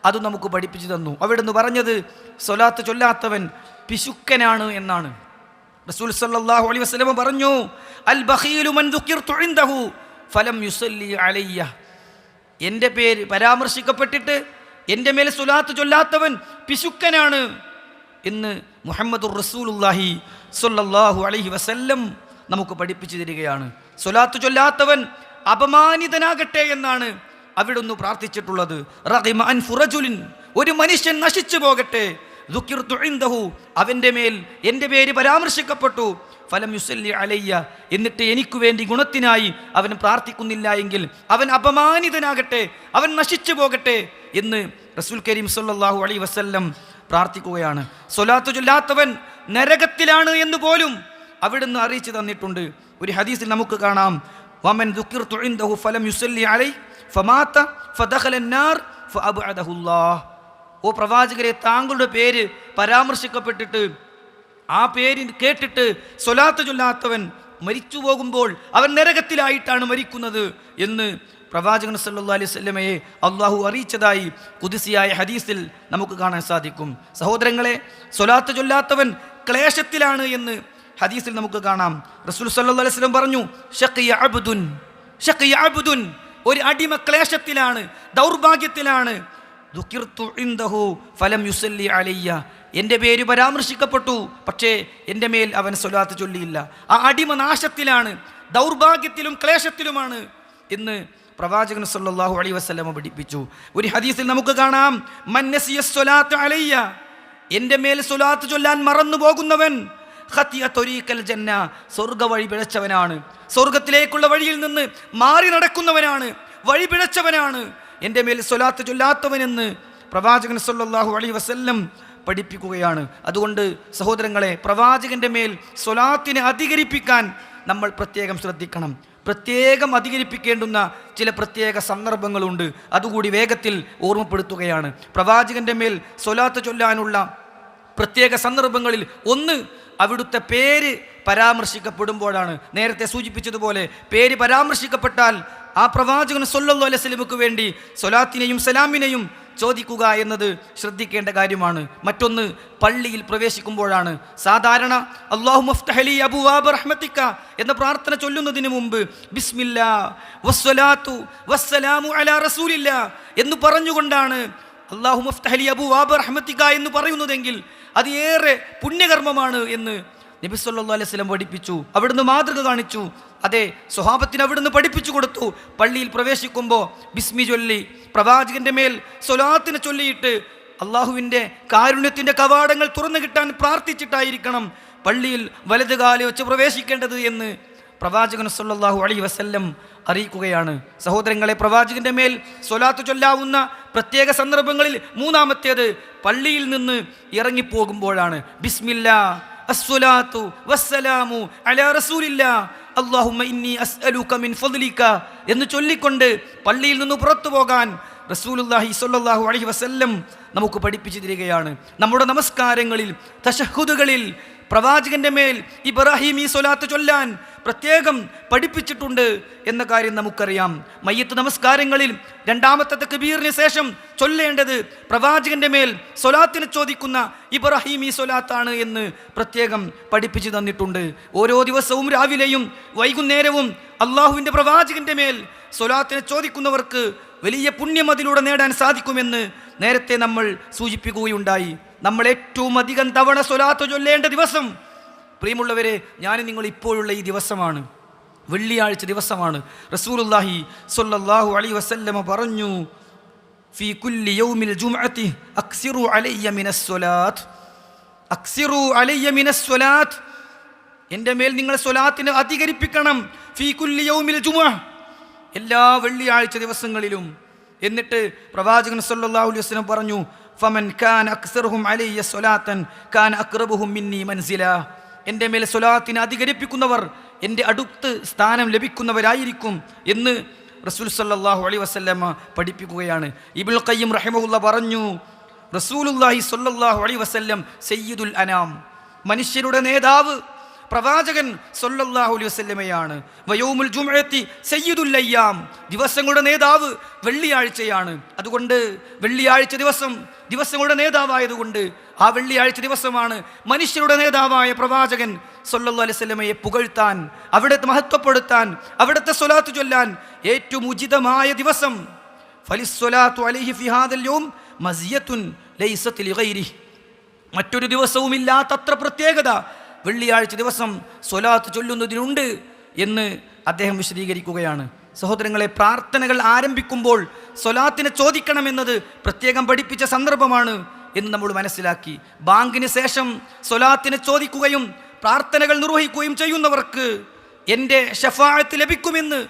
അത് നമുക്ക് പഠിപ്പിച്ചു തന്നു. അവിടുന്ന് പറഞ്ഞത് സ്വലാത്ത് ചൊല്ലാത്തവൻ പിശുക്കനാണ് എന്നാണ്. റസൂൽ സല്ലല്ലാഹു അലൈഹി വസല്ലം പറഞ്ഞു, അൽ ബഖീലു മൻ ദുഖിർതു ഇൻദഹു ഫലം യുസല്ലി അലയ്യ, എൻ്റെ പേര് പരാമർശിക്കപ്പെട്ടിട്ട് എൻ്റെ മേൽ സ്വലാത്ത് ചൊല്ലാത്തവൻ പിശുക്കനാണ് എന്ന് മുഹമ്മദുർ റസൂലുള്ളാഹി സ്വല്ലല്ലാഹു അലൈഹി വസല്ലം നമുക്ക് പഠിപ്പിച്ചു തരികയാണ്. സ്വലാത്ത് ചൊല്ലാത്തവൻ അപമാനിതനാകട്ടെ എന്നാണ് അവിടുന്ന് പ്രാർത്ഥിച്ചിട്ടുള്ളത്. റഗിമ അൻഫു റജുലിൻ, ഒരു മനുഷ്യൻ നശിച്ചു പോകട്ടെ, ദുഖിർതു ഇൻദഹു, അവൻ്റെ മേൽ എൻ്റെ പേര് പരാമർശിക്കപ്പെട്ടു, ഫലം യുസല്ലി അലയ്യ, എന്നിട്ട് എനിക്ക് വേണ്ടി ഗുണത്തിനായി അവൻ പ്രാർത്ഥിക്കുന്നില്ല എങ്കിൽ അവൻ അപമാനിതനാകട്ടെ, അവൻ നശിച്ചു പോകട്ടെ എന്ന് റസൂൽ കരീം സല്ലല്ലാഹു അലൈഹി വസല്ലം പ്രാർത്ഥിക്കുകയാണ്. സ്വലാത്ത് ചൊല്ലാത്തവൻ നരകത്തിലാണ് എന്ന് പോലും അവിടുന്ന് അറിയിച്ചു തന്നിട്ടുണ്ട്. ഒരു ഹദീസിൽ നമുക്ക് കാണാം, വമൻ ദുഖിർതു ഇൻദഹു ഫലം യുസല്ലി അലൈഹി ഫമാത ഫദഖല അന്നാർ ഫഅബ്അദഹുല്ലാഹ്, ഓ പ്രവാചകരെ, താങ്കളുടെ പേര് പരാമർശിക്കപ്പെട്ടിട്ട് ആ പേര് കേട്ടിട്ട് സ്വലാത്ത് ചൊല്ലാത്തവൻ മരിച്ചു പോകുമ്പോൾ അവൻ നരകത്തിലായിട്ടാണ് മരിക്കുന്നത് എന്ന് പ്രവാചകൻ സല്ലല്ലാഹു അലൈഹി വസല്ലമയെ അള്ളാഹു അറിയിച്ചതായി ഖുദ്സിയായ ഹദീസിൽ നമുക്ക് കാണാൻ സാധിക്കും. സഹോദരങ്ങളെ, സ്വലാത്ത് ചൊല്ലാത്തവൻ ക്ലേശത്തിലാണ് എന്ന് ഹദീസിൽ നമുക്ക് കാണാം. റസൂൽ സല്ലല്ലാഹു അലൈഹി വസല്ലം പറഞ്ഞു, ഷഖിയ അബ്ദുൻ, ഷഖിയ അബ്ദുൻ, ഒരു അടിമ ക്ലേശത്തിലാണ്, ദൗർഭാഗ്യത്തിലാണ്. ദുഖിർതു ഇൻദഹു ഫലം യുസല്ലി അലയ്യ, എൻ്റെ പേര് പരാമർശിക്കപ്പെട്ടു, പക്ഷേ എൻ്റെ മേൽ അവൻ സ്വലാത്ത് ചൊല്ലിയില്ല. ആ അടിമ നാശത്തിലാണ്, ദൗർഭാഗ്യത്തിലും ക്ലേശത്തിലുമാണ് എന്ന് പ്രവാചകൻ സല്ലല്ലാഹു അലൈഹി വസല്ലം പഠിപ്പിച്ചു. ഒരു ഹദീസിൽ നമുക്ക് കാണാം, മൻ നസിയ സ്വലാത്ത് അലയ്യ, എൻ്റെ മേൽ സ്വലാത്ത് ചൊല്ലാൻ മറന്നു പോകുന്നവൻ ഖതിയ ത്വരീഖൽ ജന്ന, സ്വർഗ്ഗ വഴി പിഴച്ചവനാണ്, സ്വർഗ്ഗത്തിലേക്കുള്ള വഴിയിൽ നിന്ന് മാറി നടക്കുന്നവനാണ്, വഴി പിഴച്ചവനാണ് എൻ്റെ മേൽ സ്വലാത്ത് ചൊല്ലാത്തവനെന്ന് പ്രവാചകൻ സല്ലല്ലാഹു അലൈഹി വസല്ലം പഠിപ്പിക്കുകയാണ്. അതുകൊണ്ട് സഹോദരങ്ങളെ, പ്രവാചകൻ്റെ മേൽ സ്വലാത്തിനെ അധികരിപ്പിക്കാൻ നമ്മൾ പ്രത്യേകം ശ്രദ്ധിക്കണം. പ്രത്യേകം അധികരിപ്പിക്കേണ്ടുന്ന ചില പ്രത്യേക സന്ദർഭങ്ങളുണ്ട്, അതുകൂടി വേഗത്തിൽ ഓർമ്മപ്പെടുത്തുകയാണ്. പ്രവാചകൻ്റെ മേൽ സ്വലാത്ത് ചൊല്ലാനുള്ള പ്രത്യേക സന്ദർഭങ്ങളിൽ ഒന്ന്, അവിടുത്തെ പേര് പരാമർശിക്കപ്പെടുമ്പോഴാണ്. നേരത്തെ സൂചിപ്പിച്ചതുപോലെ പേര് പരാമർശിക്കപ്പെട്ടാൽ ആ പ്രവാചകൻ സല്ലല്ലാഹു അലൈഹി വസല്ലമക്ക് വേണ്ടി സ്വലാത്തിനെയും സലാമിനെയും ചോദിക്കുക എന്നത് ശ്രദ്ധിക്കേണ്ട കാര്യമാണ്. മറ്റൊന്ന്, പള്ളിയിൽ പ്രവേശിക്കുമ്പോഴാണ്. സാധാരണ അല്ലാഹുമ്മ ഫ്തഹ് ലി അബ്വാബ റഹ്മതിക എന്ന പ്രാർത്ഥന ചൊല്ലുന്നതിന് മുമ്പ് ബിസ്മില്ലാ വസ്സലാത്തു വസ്സലാമു അലാ റസൂലില്ലാ എന്ന് പറഞ്ഞുകൊണ്ടാണ് അല്ലാഹുമ്മ ഫ്തഹ് ലി അബ്വാബ റഹ്മതിക എന്ന് പറയുന്നതെങ്കിൽ അത് ഏറെ പുണ്യകർമ്മമാണ് എന്ന് നബി സല്ലല്ലാഹു അലൈഹി വസല്ലം പഠിപ്പിച്ചു. അവിടുന്ന് മാതൃക കാണിച്ചു. അതെ, സ്വഹാബത്തിന് അവിടുന്ന് പഠിപ്പിച്ചു കൊടുത്തു. പള്ളിയിൽ പ്രവേശിക്കുമ്പോൾ ബിസ്മി ചൊല്ലി പ്രവാചകന്റെ മേൽ സ്വലാത്തിനെ ചൊല്ലിയിട്ട് അള്ളാഹുവിൻ്റെ കാരുണ്യത്തിൻ്റെ കവാടങ്ങൾ തുറന്നു കിട്ടാൻ പ്രാർത്ഥിച്ചിട്ടായിരിക്കണം പള്ളിയിൽ വലത് കാല് വെച്ച് പ്രവേശിക്കേണ്ടത് എന്ന് പ്രവാചകൻ സല്ലല്ലാഹു അലൈഹി വസല്ലം അറിയിക്കുകയാണ്. സഹോദരങ്ങളെ, പ്രവാചകന്റെ മേൽ സ്വലാത്ത് ചൊല്ലാവുന്ന പ്രത്യേക സന്ദർഭങ്ങളിൽ മൂന്നാമത്തേത് പള്ളിയിൽ നിന്ന് ഇറങ്ങിപ്പോകുമ്പോഴാണ്. ബിസ്മില്ലാ അസ്സലാത്തു വസ്സലാമു അലാ റസൂലില്ലാ അല്ലാഹുമ്മ ഇന്നി അസ്അലുക മിൻ ഫദ്ലിക എന്ന് ചൊല്ലിക്കൊണ്ട് പള്ളിയിൽ നിന്ന് പുറത്തു പോകാൻ റസൂലുള്ളാഹി സ്വല്ലല്ലാഹു അലൈഹി വസല്ലം നമുക്ക് പഠിപ്പിച്ചു തരികയാണ്. നമ്മുടെ നമസ്കാരങ്ങളിൽ, തശഹുദുകളിൽ പ്രവാചകന്റെ മേൽ ഇബ്രാഹിമി സ്വലാത്ത് ചൊല്ലാൻ പ്രത്യേകം പഠിപ്പിച്ചിട്ടുണ്ട് എന്ന കാര്യം നമുക്കറിയാം. മയ്യത്ത് നമസ്കാരങ്ങളിൽ രണ്ടാമത്തെ തക്ബീറിന് ശേഷം ചൊല്ലേണ്ടത് പ്രവാചകന്റെ മേൽ സ്വലാത്തിനെ ചോദിക്കുന്ന ഇബ്രാഹിമി സ്വലാത്താണ് എന്ന് പ്രത്യേകം പഠിപ്പിച്ചു തന്നിട്ടുണ്ട്. ഓരോ ദിവസവും രാവിലെയും വൈകുന്നേരവും അള്ളാഹുവിൻ്റെ പ്രവാചകന്റെ മേൽ സ്വലാത്തിനെ ചോദിക്കുന്നവർക്ക് വലിയ പുണ്യം അതിലൂടെ നേടാൻ സാധിക്കുമെന്ന് നേരത്തെ നമ്മൾ സൂചിപ്പിക്കുകയുണ്ടായി. നമ്മൾ ഏറ്റവും അധികം തവണ സ്വലാത്ത് ചൊല്ലേണ്ട ദിവസം, പ്രിയമുള്ളവരെ, ഞാൻ നിങ്ങൾ ഇപ്പോഴുള്ള ഈ ദിവസമാണ്, വെള്ളിയാഴ്ച ദിവസമാണ്. റസൂലുള്ളാഹി സ്വല്ലല്ലാഹു അലൈഹി വസല്ലമ പറഞ്ഞു, ഫീ കുല്ലി യൗമിൽ ജുംഅത്തി അക്സിറു അലയ്യ മിനസ് സ്വലാത്ത്, അക്സിറു അലയ്യ മിനസ് സ്വലാത്ത്, എൻ്റെ മേൽ നിങ്ങൾ സ്വലാത്തിനെ അധികരിപ്പിക്കണം. ഫീ കുല്ലി യൗമിൽ ജുമുഅ, എല്ലാ വെള്ളിയാഴ്ച ദിവസങ്ങളിലും. എന്നിട്ട് പ്രവാചകൻ സല്ലല്ലാഹു അലൈഹി വസല്ലം പറഞ്ഞു, ഫമൻ കാന അക്സറുഹും അലയ്യ സ്വലാത്തൻ കാന അഖ്റബുഹും മിന്നി മൻസില, എൻ്റെ മേൽ സ്വലാത്തിനെ അധികരിപ്പിക്കുന്നവർ എൻ്റെ അടുത്ത് സ്ഥാനം ലഭിക്കുന്നവരായിരിക്കും എന്ന് റസൂൽ സല്ലല്ലാഹു അലൈഹി വസല്ലം പഠിപ്പിക്കുകയാണ്. ഇബ്നുൽ ഖയ്യിം റഹിമഹുല്ലാഹ് പറഞ്ഞു, റസൂലുള്ളാഹി സ്വല്ലല്ലാഹു അലൈഹി വസല്ലം സയ്യിദുൽ അനാം, മനുഷ്യരുടെ നേതാവ് പ്രവാചകൻ സല്ലല്ലാഹു അലൈഹി വസല്ലമയാണ്. വയൗമുൽ ജുമുഅത്തി സയ്യിദുൽ അയ്യാം, ദിവസങ്ങളുടെ നേതാവ് വെള്ളിയാഴ്ചയാണ്. അതുകൊണ്ട് വെള്ളിയാഴ്ച ദിവസങ്ങളുടെ നേതാവായതുകൊണ്ട് ആ വെള്ളിയാഴ്ച ദിവസമാണ് മനുഷ്യരുടെ നേതാവായ പ്രവാചകൻ സല്ലല്ലാഹു അലൈഹി വസല്ലമയെ പുകഴ്ത്താൻ, അവിടുത്തെ മഹത്വപ്പെടുത്താൻ, അവിടുത്തെ സ്വലാത്ത് ചൊല്ലാൻ ഏറ്റവും ഉചിതമായ ദിവസം. ഫലിസ്വലാത്തു അലൈഹി ഫി ഹാദൽ യൗം മസിയത്തുൻ ലൈസത് ലിഗൈരിഹി, മറ്റൊരു ദിവസവും ഇല്ലാത്തത്ര പ്രത്യേകത വെള്ളിയാഴ്ച ദിവസം സ്വലാത്ത് ചൊല്ലുന്നതിനുണ്ട് എന്ന് അദ്ദേഹം വിശദീകരിക്കുകയാണ്. സഹോദരങ്ങളെ, പ്രാർത്ഥനകൾ ആരംഭിക്കുമ്പോൾ സ്വലാത്തിനെ ചോദിക്കണമെന്നത് പ്രത്യേകം പഠിപ്പിച്ച സന്ദർഭമാണ് എന്ന് നമ്മൾ മനസ്സിലാക്കി. ബാങ്കിന് ശേഷം സ്വലാത്തിനെ ചോദിക്കുകയും പ്രാർത്ഥനകൾ നിർവഹിക്കുകയും ചെയ്യുന്നവർക്ക് എൻ്റെ ശഫാഅത്ത് ലഭിക്കുമെന്ന്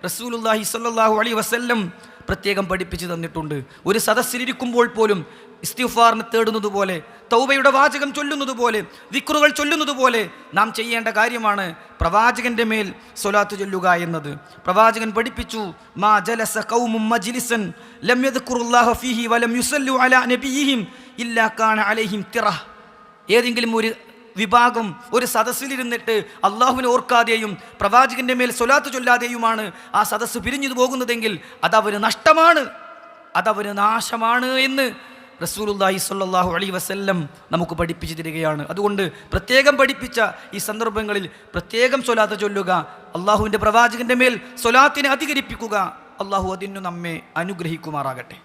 റസൂലുള്ളാഹി സ്വല്ലല്ലാഹു അലൈഹി വസല്ലം പ്രത്യേകം പഠിപ്പിച്ചു തന്നിട്ടുണ്ട്. ഒരു സദസ്സിലിരിക്കുമ്പോൾ പോലും ഇസ്തിഗ്ഫാറിനെ തേടുന്നത് പോലെ, തൗബയുടെ വാചകം ചൊല്ലുന്നത് പോലെ, ദിക്റുകൾ ചൊല്ലുന്നത് പോലെ നാം ചെയ്യേണ്ട കാര്യമാണ് പ്രവാചകന്റെ മേൽ സ്വലാത്ത് ചൊല്ലുക എന്നത്. പ്രവാചകൻ പഠിപ്പിച്ചു, മാ ജലസ ഖൗമും മജ്ലിസൻ ലം യദ്കുറുല്ലാഹ ഫീഹി വലം യുസല്ലു അലാ നബിയിഹിം ഇല്ലാ കാന അലൈഹിം തിറഹ്, ഏതെങ്കിലും ഒരു വിഭാഗം ഒരു സദസ്സിലിരുന്നിട്ട് അള്ളാഹുവിനെ ഓർക്കാതെയും പ്രവാചകന്റെ മേൽ സ്വലാത്ത് ചൊല്ലാതെയുമാണ് ആ സദസ്സ് പിരിഞ്ഞു പോകുന്നതെങ്കിൽ അതവന് നഷ്ടമാണ്, അതവന് നാശമാണ് എന്ന് റസൂലുള്ളാഹി സ്വല്ലല്ലാഹു അലൈഹി വസല്ലം നമുക്ക് പഠിപ്പിച്ചു തരികയാണ്. അതുകൊണ്ട് പ്രത്യേകം പഠിപ്പിച്ച ഈ സന്ദർഭങ്ങളിൽ പ്രത്യേകം സ്വലാത്ത് ചൊല്ലുക, അള്ളാഹുവിൻ്റെ പ്രവാചകന്റെ മേൽ സ്വലാത്തിനെ അധികരിപ്പിക്കുക. അള്ളാഹു അതിനു നമ്മെ അനുഗ്രഹിക്കുമാറാകട്ടെ.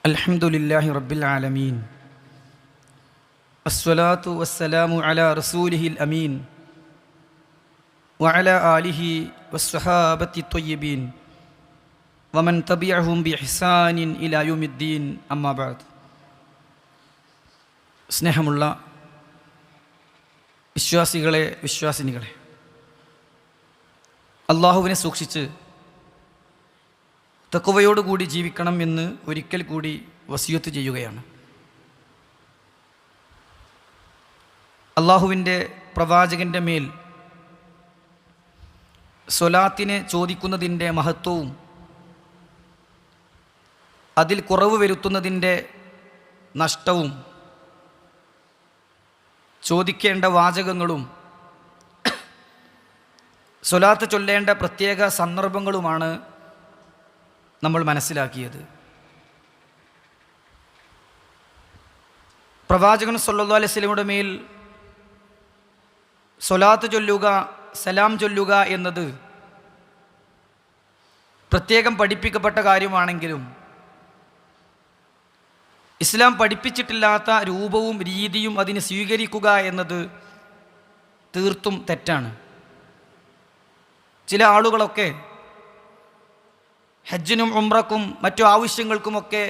അൽഹംദുലില്ലാഹി റബ്ബിൽ ആലമീൻ അസ്സലാത്തു വസ്സലാമു അലാ റസൂലിഹിൽ അമീൻ വഅലാ ആലിഹി വസ്സഹാബത്തി ത്വയ്യിബീൻ വമൻ തബിഅഹും ബിഇഹ്സാനിൻ ഇലാ യൗമിദ്ദീൻ അമ്മാ ബഅദ്. സ്നേഹമുള്ള വിശ്വാസികളെ, വിശ്വാസിനികളെ, അള്ളാഹുവിനെ സൂക്ഷിച്ച് തഖ്വയോടുകൂടി ജീവിക്കണം എന്ന് ഒരിക്കൽ കൂടി വസിയത്ത് ചെയ്യുകയാണ്. അള്ളാഹുവിൻ്റെ പ്രവാചകൻ്റെ മേൽ സ്വലാത്തിനെ ചോദിക്കുന്നതിൻ്റെ മഹത്വവും അതിൽ കുറവ് വരുത്തുന്നതിൻ്റെ നഷ്ടവും ചോദിക്കേണ്ട വാചകങ്ങളും സ്വലാത്ത് ചൊല്ലേണ്ട പ്രത്യേക സന്ദർഭങ്ങളുമാണ് നമ്മൾ മനസ്സിലാക്കിയത്. പ്രവാചകൻ സല്ലല്ലാഹു അലൈഹി വസല്ലമയുടെ മേൽ സ്വലാത്ത് ചൊല്ലുക, സലാം ചൊല്ലുക എന്നത് പ്രത്യേകം പഠിപ്പിക്കപ്പെട്ട കാര്യമാണെങ്കിലും ഇസ്ലാം പഠിപ്പിച്ചിട്ടില്ലാത്ത രൂപവും രീതിയും അതിനെ സ്വീകരിക്കുക എന്നത് തീർത്തും തെറ്റാണ്. ചില ആളുകളൊക്കെ ഹജ്ജിനും ഉംറക്കും മറ്റു ആവശ്യങ്ങൾക്കുമൊക്കെ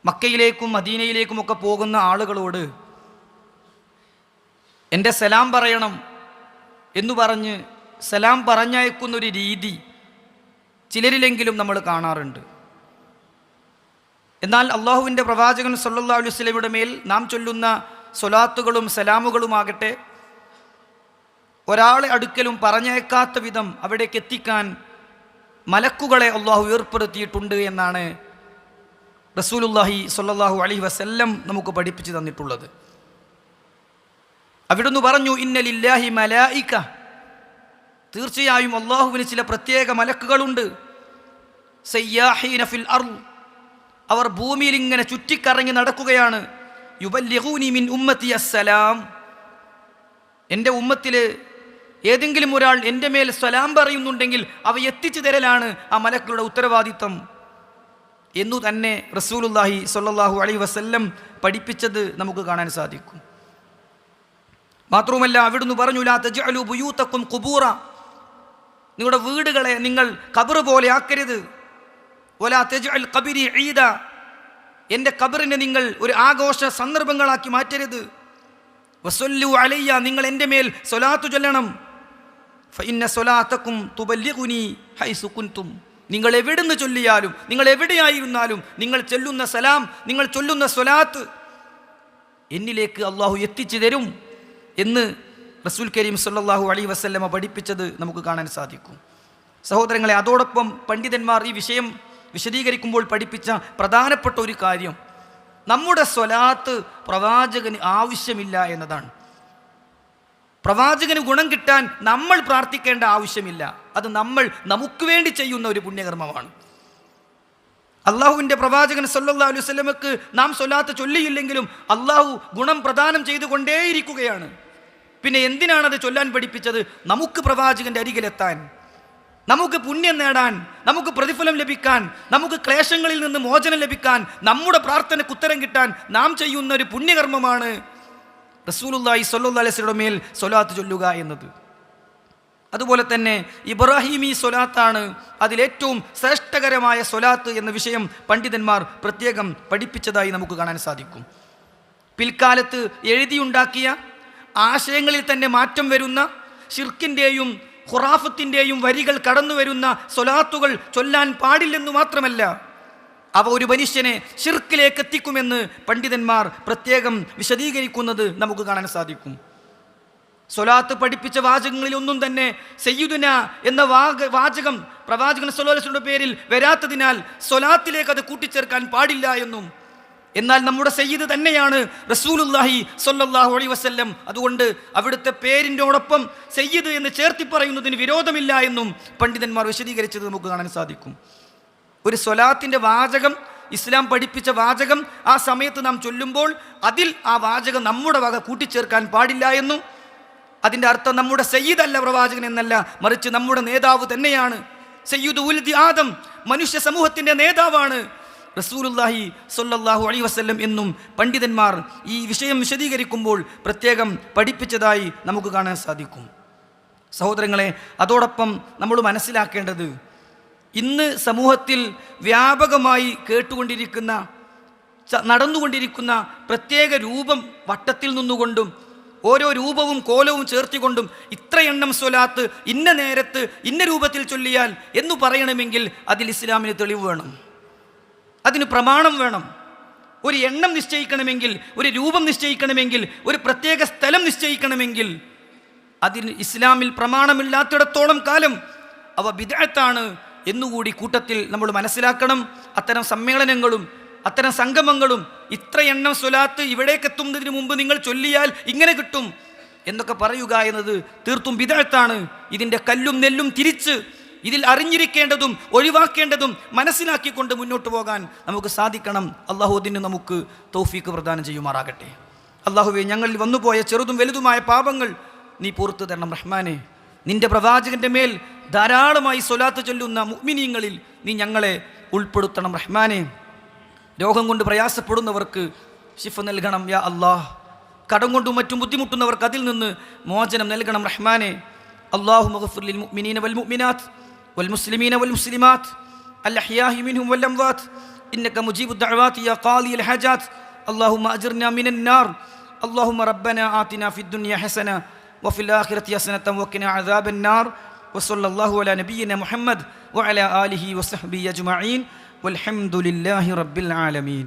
മക്കയിലേക്കും മദീനയിലേക്കുമൊക്കെ പോകുന്ന ആളുകളോട് എൻ്റെ സലാം പറയണം എന്നു പറഞ്ഞ് സലാം പറഞ്ഞയക്കുന്നൊരു രീതി ചിലരിലെങ്കിലും നമ്മൾ കാണാറുണ്ട്. എന്നാൽ അള്ളാഹുവിൻ്റെ പ്രവാചകൻ സല്ലല്ലാഹു അലൈഹി വസല്ലമയുടെ മേൽ നാം ചൊല്ലുന്ന സ്വലാത്തുകളും സലാമുകളുമാകട്ടെ ഒരാളെ അടുക്കലും പറഞ്ഞയക്കാത്ത വിധം അവിടേക്ക് എത്തിക്കാൻ മലക്കുകളെ അള്ളാഹു ഏർപ്പെടുത്തിയിട്ടുണ്ട് എന്നാണ് റസൂലുള്ളാഹി സ്വല്ലല്ലാഹു അലൈഹി വസല്ലം നമുക്ക് പഠിപ്പിച്ചു തന്നിട്ടുള്ളത്. അവിടുന്ന് പറഞ്ഞു, ഇന്ന ലില്ലാഹി മലായിക, തീർച്ചയായും അള്ളാഹുവിന് ചില പ്രത്യേക മലക്കുകളുണ്ട്. സയ്യാഹീന ഫിൽ അർള്, അവർ ഭൂമിയിൽ ഇങ്ങനെ ചുറ്റിക്കറങ്ങി നടക്കുകയാണ്. യുബല്ലിഗൂനി മിൻ ഉമ്മത്തി അസ്സലാം, എൻ്റെ ഉമ്മത്തിൽ ഏതെങ്കിലും ഒരാൾ എൻ്റെ മേൽ സലാം പറയുന്നുണ്ടെങ്കിൽ അവ എത്തിച്ചു തരലാണ് ആ മലക്കുകളുടെ ഉത്തരവാദിത്തം എന്നു തന്നെ റസൂലുള്ളാഹി സ്വല്ലല്ലാഹു അലൈഹി വസല്ലം പഠിപ്പിച്ചത് നമുക്ക് കാണാൻ സാധിക്കും. മാത്രവുമല്ല അവിടുന്ന് പറഞ്ഞു, ലാ തജ്അലു ബുയൂതക്കും ഖുബൂറ, നിങ്ങളുടെ വീടുകളെ നിങ്ങൾ ഖബർ പോലെ ആക്കരുത്. വലാ തജ്അൽ ഖബരി ഈദ, എൻ്റെ ഖബറിനെ നിങ്ങൾ ഒരു ആഘോഷ സന്ദർഭങ്ങളാക്കി മാറ്റരുത്. വസല്ലു അലയ്യ, നിങ്ങൾ എൻ്റെ മേൽ സ്വലാത്തു ചൊല്ലണം. ഫഇന്ന സ്വലാത്തക്കും തുബല്ലിഗുനി ഹൈസു കുൻതും, നിങ്ങൾ എവിടുന്ന് ചൊല്ലിയാലും നിങ്ങൾ എവിടെയായിരുന്നാലും നിങ്ങൾ ചൊല്ലുന്ന സലാം, നിങ്ങൾ ചൊല്ലുന്ന സ്വലാത്ത് എന്നിലേക്ക് അള്ളാഹു എത്തിച്ചു തരും എന്ന് റസൂൽ കരീം സല്ലല്ലാഹു അലൈഹി വസല്ലമ പഠിപ്പിച്ചത് നമുക്ക് കാണാൻ സാധിക്കും. സഹോദരങ്ങളെ, അതോടൊപ്പം പണ്ഡിതന്മാർ ഈ വിഷയം വിശദീകരിക്കുമ്പോൾ പഠിപ്പിച്ച പ്രധാനപ്പെട്ട ഒരു കാര്യം, നമ്മുടെ സ്വലാത്ത് പ്രവാചകന് ആവശ്യമില്ല എന്നതാണ്. പ്രവാചകന് ഗുണം കിട്ടാൻ നമ്മൾ പ്രാർത്ഥിക്കേണ്ട ആവശ്യമില്ല. അത് നമ്മൾ നമുക്ക് വേണ്ടി ചെയ്യുന്ന ഒരു പുണ്യകർമ്മമാണ്. അള്ളാഹുവിൻ്റെ പ്രവാചകൻ സല്ലല്ലാഹു അലൈഹി വസല്ലമക്ക് നാം സ്വലാത്ത് ചൊല്ലിയില്ലെങ്കിലും അള്ളാഹു ഗുണം പ്രദാനം ചെയ്തുകൊണ്ടേയിരിക്കുകയാണ്. പിന്നെ എന്തിനാണത് ചൊല്ലാൻ പഠിപ്പിച്ചത്? നമുക്ക് പ്രവാചകൻ്റെ അരികിലെത്താൻ, നമുക്ക് പുണ്യം നേടാൻ, നമുക്ക് പ്രതിഫലം ലഭിക്കാൻ, നമുക്ക് ക്ലേശങ്ങളിൽ നിന്ന് മോചനം ലഭിക്കാൻ, നമ്മുടെ പ്രാർത്ഥനയ്ക്ക് ഉത്തരം കിട്ടാൻ നാം ചെയ്യുന്ന ഒരു പുണ്യകർമ്മമാണ് റസൂലുള്ളാഹി സ്വല്ലല്ലാഹു അലൈഹി വസല്ലമയുടെ മേൽ സ്വലാത്ത് ചൊല്ലുക എന്നത്. അതുപോലെ തന്നെ ഇബ്രാഹിമി സ്വലാത്താണ് അതിലേറ്റവും ശ്രേഷ്ഠകരമായ സ്വലാത്ത് എന്ന വിഷയം പണ്ഡിതന്മാർ പ്രത്യേകം പഠിപ്പിച്ചതായി നമുക്ക് കാണാൻ സാധിക്കും. പിൽക്കാലത്ത് എഴുതിയുണ്ടാക്കിയ ആശയങ്ങളിൽ തന്നെ മാറ്റം വരുന്ന ഷിർക്കിൻ്റെയും ഖുറാഫത്തിൻ്റെയും വരികൾ കടന്നു വരുന്ന സ്വലാത്തുകൾ ചൊല്ലാൻ പാടില്ലെന്നു മാത്രമല്ല, അവ ഒരു മനുഷ്യനെ ഷിർക്കിലേക്ക് എത്തിക്കുമെന്ന് പണ്ഡിതന്മാർ പ്രത്യേകം വിശദീകരിക്കുന്നത് നമുക്ക് കാണാൻ സാധിക്കും. സ്വലാത്ത് പഠിപ്പിച്ച വാചകങ്ങളിലൊന്നും തന്നെ സയ്യിദുന എന്ന വാചകം പ്രവാചകൻ സ്വല്ലല്ലാഹു അലൈഹി വസല്ലമയുടെ പേരിൽ വരാത്തതിനാൽ സ്വലാത്തിലേക്ക് അത് കൂട്ടിച്ചേർക്കാൻ പാടില്ല എന്നും, എന്നാൽ നമ്മുടെ സയ്യിദ് തന്നെയാണ് റസൂലുള്ളാഹി സ്വല്ലല്ലാഹു അലൈഹി വസല്ലം, അതുകൊണ്ട് അവിടുത്തെ പേരിൻ്റോടൊപ്പം സയ്യിദ് എന്ന് ചേർത്തി പറയുന്നതിന് വിരോധമില്ല എന്നും പണ്ഡിതന്മാർ വിശദീകരിച്ചത് നമുക്ക് കാണാൻ സാധിക്കും. ഒരു സ്വലാത്തിൻ്റെ വാചകം, ഇസ്ലാം പഠിപ്പിച്ച വാചകം ആ സമയത്ത് നാം ചൊല്ലുമ്പോൾ അതിൽ ആ വാചകം നമ്മുടെ വക കൂട്ടിച്ചേർക്കാൻ പാടില്ല എന്നും, അതിൻ്റെ അർത്ഥം നമ്മുടെ സയ്യിദ് അല്ല പ്രവാചകൻ എന്നല്ല, മറിച്ച് നമ്മുടെ നേതാവ് തന്നെയാണ്. സയ്യിദു ഉൽദി ആദം, മനുഷ്യ സമൂഹത്തിൻ്റെ നേതാവാണ്. റസൂലുള്ളാഹി സ്വല്ലല്ലാഹു അലൈഹി വസല്ലം എന്നും പണ്ഡിതന്മാർ ഈ വിഷയം വിശദീകരിക്കുമ്പോൾ പ്രത്യേകം പഠിപ്പിച്ചതായി നമുക്ക് കാണാൻ സാധിക്കും. സഹോദരങ്ങളെ, അതോടൊപ്പം നമ്മൾ മനസ്സിലാക്കേണ്ടത് ഇന്ന് സമൂഹത്തിൽ വ്യാപകമായി കേട്ടുകൊണ്ടിരിക്കുന്ന നടന്നുകൊണ്ടിരിക്കുന്ന പ്രത്യേക രൂപം വട്ടത്തിൽ നിന്നുകൊണ്ടും ഓരോ രൂപവും കോലവും ചേർത്തിക്കൊണ്ടും ഇത്ര എണ്ണം സ്വലാത്ത് ഇന്ന നേരത്ത് ഇന്ന രൂപത്തിൽ ചൊല്ലിയാൽ എന്നു പറയണമെങ്കിൽ അതിൽ ഇസ്ലാമിന് തെളിവ് വേണം, അതിന് പ്രമാണം വേണം. ഒരു എണ്ണം നിശ്ചയിക്കണമെങ്കിൽ, ഒരു രൂപം നിശ്ചയിക്കണമെങ്കിൽ, ഒരു പ്രത്യേക സ്ഥലം നിശ്ചയിക്കണമെങ്കിൽ അതിന് ഇസ്ലാമിൽ പ്രമാണമില്ലാത്തിടത്തോളം കാലം അവ ബിദ്അത്താണ് എന്നുകൂടി കൂട്ടത്തിൽ നമ്മൾ മനസ്സിലാക്കണം. അത്തരം സമ്മേളനങ്ങളും അത്തരം സംഗമങ്ങളും ഇത്ര എണ്ണം സ്വലാത്ത് ഇവിടേക്ക് എത്തുന്നതിന് മുമ്പ് നിങ്ങൾ ചൊല്ലിയാൽ ഇങ്ങനെ കിട്ടും എന്നൊക്കെ പറയുക എന്നത് തീർത്തും ബിദ്അത്താണ്. ഇതിൻ്റെ കല്ലും നെല്ലും തിരിച്ച് ഇതിൽ അറിഞ്ഞിരിക്കേണ്ടതും ഒഴിവാക്കേണ്ടതും മനസ്സിലാക്കിക്കൊണ്ട് മുന്നോട്ട് പോകാൻ നമുക്ക് സാധിക്കണം. അള്ളാഹു അതിന് നമുക്ക് തൗഫീക്ക് പ്രദാനം ചെയ്യുമാറാകട്ടെ. അള്ളാഹുവേ, ഞങ്ങളിൽ വന്നുപോയ ചെറുതും വലുതുമായ പാപങ്ങൾ നീ പുറത്തു തരണം റഹ്മാനെ. നിന്റെ പ്രവാചകന്റെ മേൽ ധാരാളമായി സ്വലാത്ത് ചൊല്ലുന്ന മുഅ്മിനീങ്ങളിൽ നീ ഞങ്ങളെ ഉൾപ്പെടുത്തണം റഹ്മാനെ. രോഗം കൊണ്ട് പ്രയാസപ്പെടുന്നവർക്ക് ശിഫ നൽകണം യാ അല്ലാഹ്. കടം കൊണ്ടും മറ്റും ബുദ്ധിമുട്ടുന്നവർക്ക് അതിൽ നിന്ന് മോചനം നൽകണം റഹ്മാനെ. അല്ലാഹുമ്മ ഗ്ഫിർ ലിൽ മുഅ്മിനീന വൽ മുഅ്മിനാത്ത് വൽ മുസ്ലിമീന വൽ മുസ്ലിമാത്ത് അൽ അഹ്യാഇ മിൻഹും വൽ അംവാത്ത് ഇന്നക മുജീബു ദഅവാതി യാ ഖാദിയൽ ഹജാത്ത്. അല്ലാഹുമ്മ അജ്ർനാ മിനൻ നാർ. അല്ലാഹുമ്മ റബ്ബനാ ആതിനാ ഫിദ് ദുനിയ ഹസന വഫിൽ ആഖിറതി ഹസനതൻ വഖിനാ അദാബൻ നാർ. വസല്ലല്ലാഹു അലാ നബിയ്യിനാ മുഹമ്മദ് വഅലാ ആലിഹി വസഹ്ബിഹി അജ്മഈൻ. വൽഹംദുലില്ലാഹി റബ്ബിൽ ആലമീൻ.